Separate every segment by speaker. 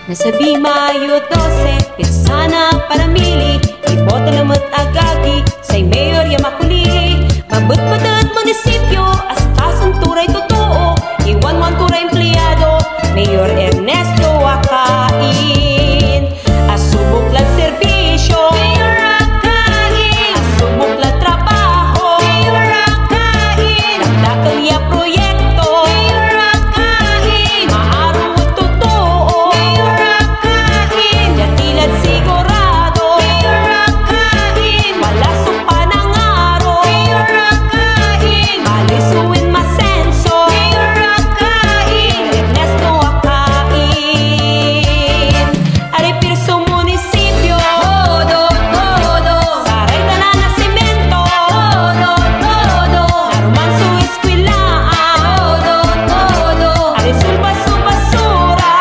Speaker 1: Nasabi Mayo 12, Pitsana para mili, iboto lamot agagi, say mayor yamakulili. Mabut-batut munisipyo, as kasong turay totoo, iwan-wan turay empleyado, Mayor Ernesto Akain. Asubok lang serbisyo, Mayor Akain. Asubok lang trabaho, Mayor Akain. Nagdakal ya proyekto, Mayor Akain. Maarong at totoo, Mayor Akain. Yatilad sigurado, Mayor Akain. Malasok pa ng araw, Mayor Akain. Malisuin masenso, Mayor Akain. Ernesto Akain. Ari pirso munisipyo, todo, todo. Saray na na semento, todo, todo. Narumanso eskwelaan, todo, todo. Ari sulbaso basura,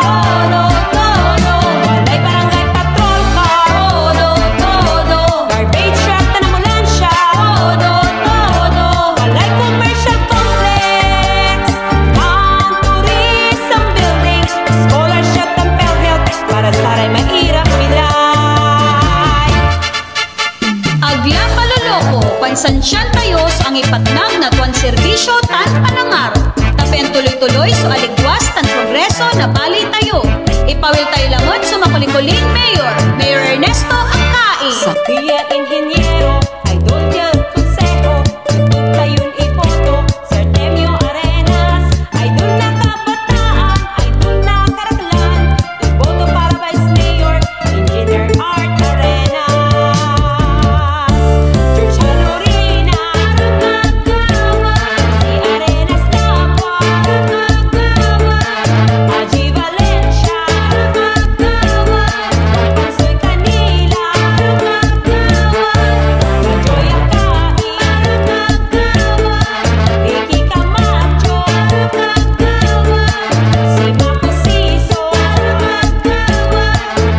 Speaker 1: todo, todo. Walay barangay patrol car, todo, todo. Garbage truck na ambulansya, todo, todo. Walay commercial complex, ang tourism building, scholarship ang PhilHealth para saray mahirap bilay.
Speaker 2: Agla paloloko, pansansyan tayo sa ang ipatnang na tuwan serbisyo tan panangaro. Tapen tuloy-tuloy so aligwas tan progreso na bali tayo. Ipawil tayo lamot sa makulikuling mayor, Mayor Ernesto Akain.
Speaker 1: Sa Pia Inhinyero, Idol Diyan Consejo, tutut tayong iboto, Sir Temio Arenas, Idol na kabataan, Idol na karaklan, iboto para Vice Mayor, Engineer Art Arenas, George Halorina, si Arenas Tapua, Haji Valencia, Pansoy Canila, Joy Akain, Vicky Camacho, si Marco Siso,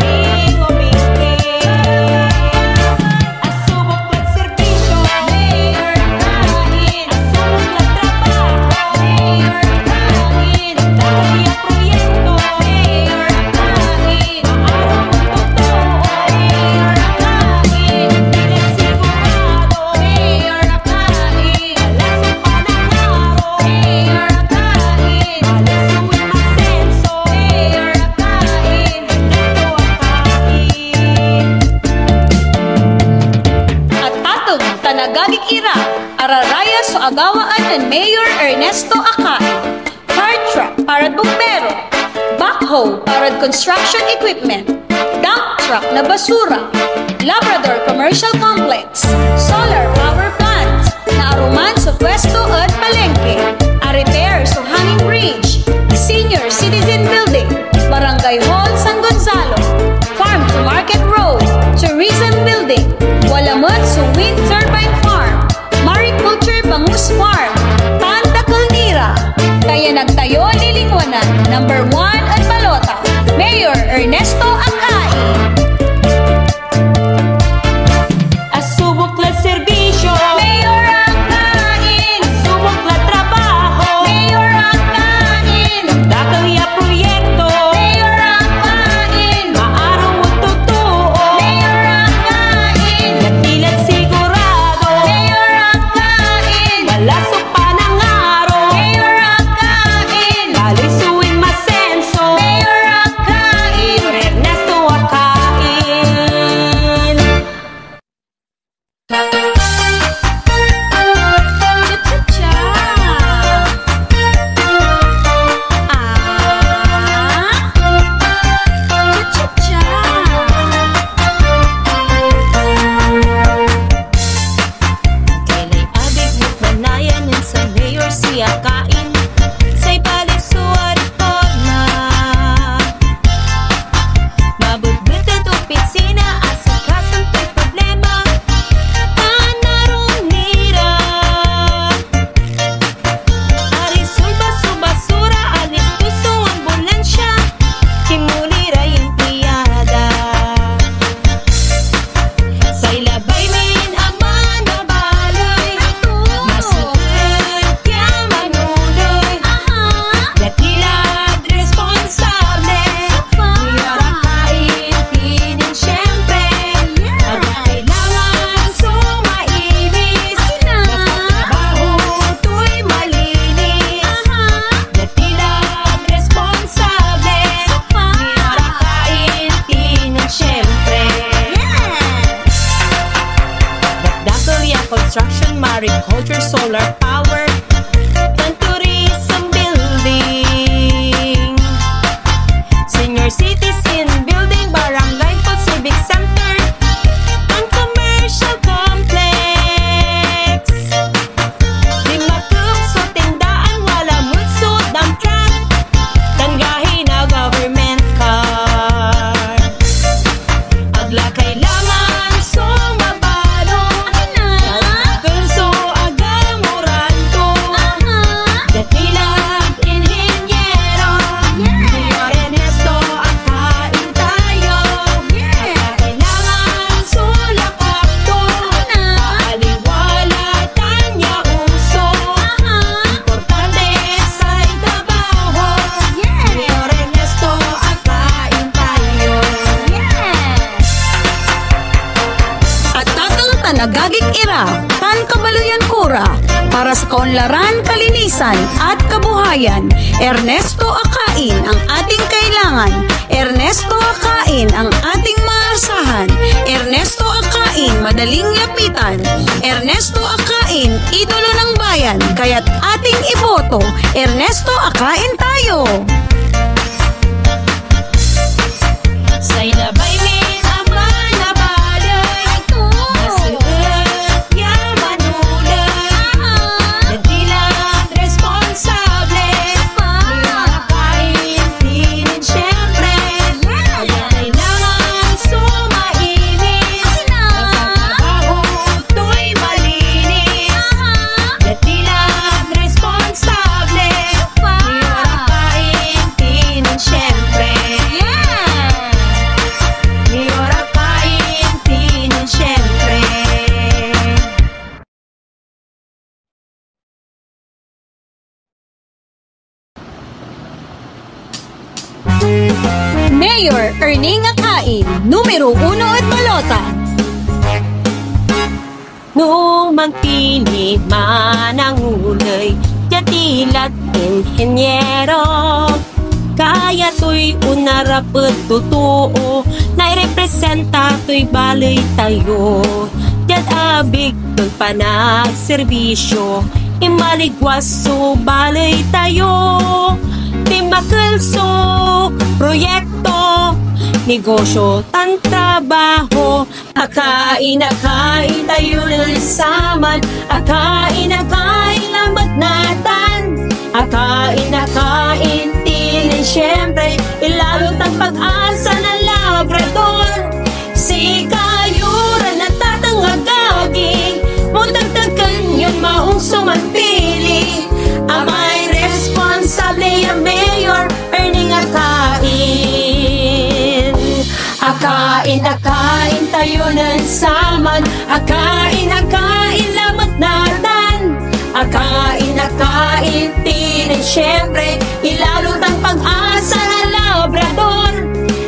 Speaker 1: Bingo Bingi. Asubok lang serbisyo, Mayor Akain. Asubok lang trabaho, Mayor Akain. Dahil ang proyekto, Mayor Akain. Maarong at totoo, Mayor Akain. Pilit sigurado, Mayor Akain. Malasok pa ng araw, Mayor Akain. Malisuin masenso, Mayor Akain. Ernesto Akain.
Speaker 2: At tatong tanagagik ira, araraya so agawaan ng Mayor Ernesto Akain. Fire truck para bumbero, backhoe para construction equipment, dump truck na basura, Labrador Commercial Complex, solar power plant, na aruman sa pwesto at palengke, a repair sa hanging bridge, senior citizen building, barangay hall San Gonzalo, farm to market road, tourism building, walamot sa wind turbine farm, mariculture bangus farm, Tanda Calnira, kaya nagtayo lilingwanan, number 1 at Balota, Mayor Ernesto Akain.
Speaker 1: Asubok lang serbisyo,
Speaker 2: Mayor Akain.
Speaker 1: asubok lang trabaho,
Speaker 2: Mayor Akain.
Speaker 1: dakal ya proyekto,
Speaker 2: Mayor Akain.
Speaker 1: maarong at totoo,
Speaker 2: Mayor Akain.
Speaker 1: yatilad sigurado,
Speaker 2: Mayor Akain.
Speaker 1: malasok pa ng araw,
Speaker 2: Mayor Akain.
Speaker 1: malisuin masenso, solar power, and tourism building, senior citizen building, barangay po, civic center, and commercial complex. Di makupso tindaan, wala mulso, dump truck, tanggahin na government car. Agla kailangan sumabalo, kulso agamuranto, datilag inhinyero, Mayor Ernesto akain tayo. Kailangan sulakapto, paaliwala tanya uso, importante sa'y trabaho, Mayor Ernesto akain tayo.
Speaker 2: At tatang tanagagik ira, tan kabaluyan kura, para sa kaunlaran, kalinisan at kabuhayan. Ernesto Akain ang ating kailangan. Ernesto Akain ang ating maasahan. Ernesto Akain madaling yapitan. Ernesto Akain idolo ng bayan, kaya't ating iboto. Ernesto Akain tayo.
Speaker 1: Say labay min ama na balay, nasuot yaman ulay, nagdilag responsable, kain tinin syempre, kaya kailangan sumainis, trabaho to'y malinis, nagdilag responsable, kain tinin syempre. Ora kain tinin syempre.
Speaker 2: Mayor Erning Akain, numero 1 at balota.
Speaker 1: Numang pili manangulay, jatilat inhenyero, kaya to'y unarapet tutuo, nairepresenta to'y balay tayo. Diyan abig ng panagserbisyo, imaligwaso balay tayo. Di makulso, proyekto, negosyo, tan trabaho. Akain tayo ng saman, akain lamat natan. Akain tinin syempre, ilalo tang pag-asa ng labrador. Si kayura na tatangagaging, mutagtagan yun maong sumanpili. Amay responsable yung mayor, Erning Akain. Akain tayo ng saman, akain lamat natan. Akain tinin syempre, ilalo tang pag-asa ng labrador.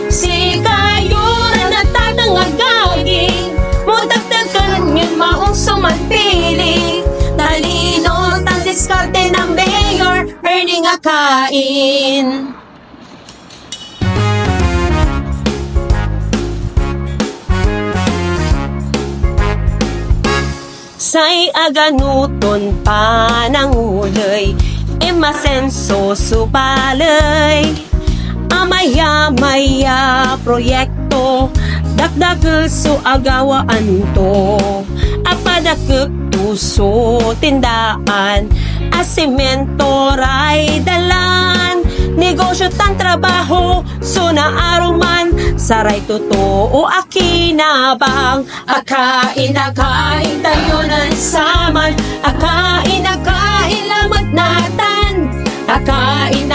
Speaker 1: Si kayura na tatangagaging, mutagtagan yun maong sumanpili. Talino tang diskarte ng mayor, Erning Akain. Say aganuton panangulay, masenso subalay. Amaya proyekto, dagdag so agawaan to. Apadakek tuso tindaan, asimento ray dalan. Negosyo tan trabaho, so naaruman, saray totoo akinabang. Akain tayo ng saman, akain lamat natan. Akain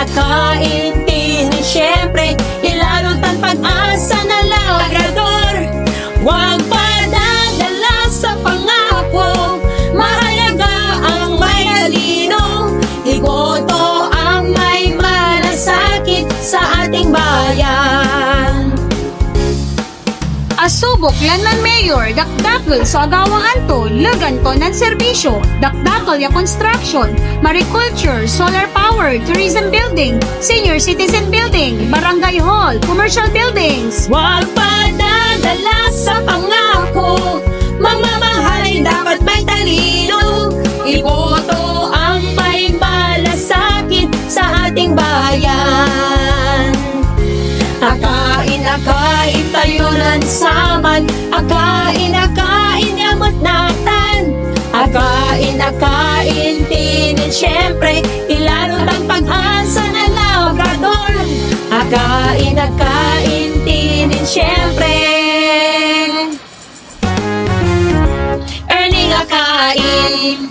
Speaker 1: tinin syempre, ilalo tan pag-asa na labrador. Huwag padadala sa pangako, mahalaga ang may talino. Igoto ang may malasakit sa ating bayan.
Speaker 2: Asubok lan man mayor, dakdakol sa agawaan to, lagan to ng serbisyo, dakdakol ya construction, mariculture, solar power, tourism building, senior citizen building, barangay hall, commercial buildings.
Speaker 1: Huwag padadala sa pangako, mamamahay dapat may talino. Iboto saman, akain yamot natan. Akain tinin syempre, ilarot ang pag-asa na labrador. Akain tinin syempre, earning akain.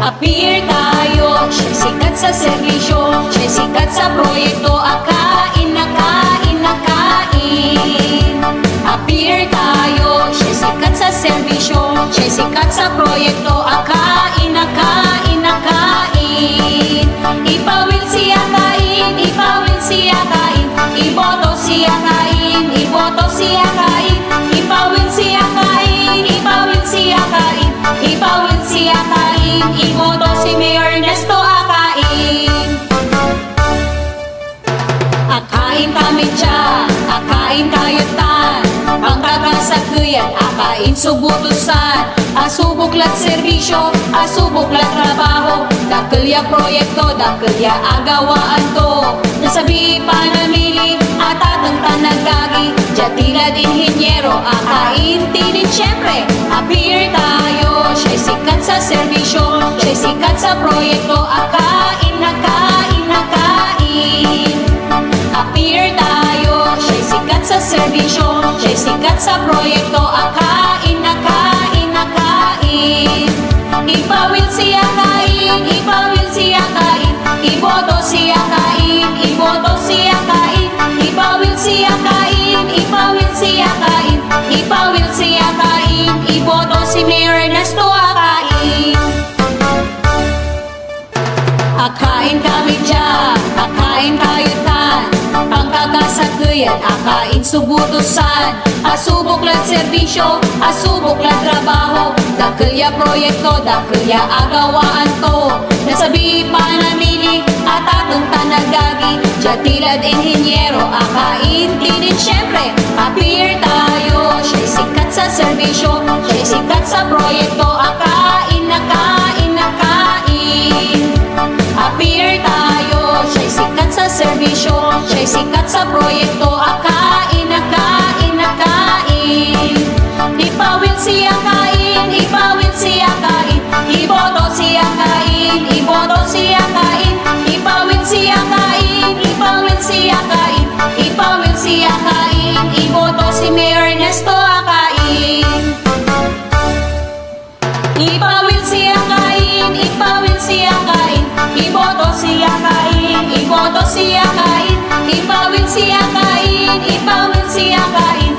Speaker 1: Appear tayo, siya sikat sa serbisyo, siya sikat sa proyekto, akain. Appear tayo, siya sikat sa serbisyo, siya sikat sa proyekto, akain. Ipawil siya kain, iboto siya kain, ipawil siya kain, ipawil siya kain, iboto si Mayor Ernesto Akain. Akain kami dyan, akain kayutan, pangkakasakyan, akain subutusan, asubuklat serbisyo, asubuklat trabaho, dakelya proyekto, dakelya agawaan to, nasabi panamili, at atang tanagagi, jatilad inhinyero, akain tinin syempre, appear tayo, siya'y sikat sa serbisyo, siya'y sikat sa proyekto, akain. Appear tayo, siya'y sikat sa serbisyo, siya'y sikat sa proyekto, akain. Ipawil siya kain, iboto siya kain, ipawil siya kain, iboto si Mayor Ernesto Akain. Akain kami dyan, akain kayutan, pangkakasakyan, akain subutusan, asubuklat serbisyo, asubuklat trabaho, dakelya proyekto, dakelya agawaan to, nasabi panamili, at atong tanagagi, jatilad inhinyero, akain tinin syempre, appear tayo, siya'y sikat sa serbisyo, siya'y sikat sa proyekto, akain. Appear tayo, siya'y sikat sa serbisyo, siya'y sikat sa proyekto, akain. Ipawil siya kain, iboto siya kain, ipawil siya kain, iboto si Mayor Ernesto Akain. Ipawil siya kain, iboto siya kain, ipawil siya kain,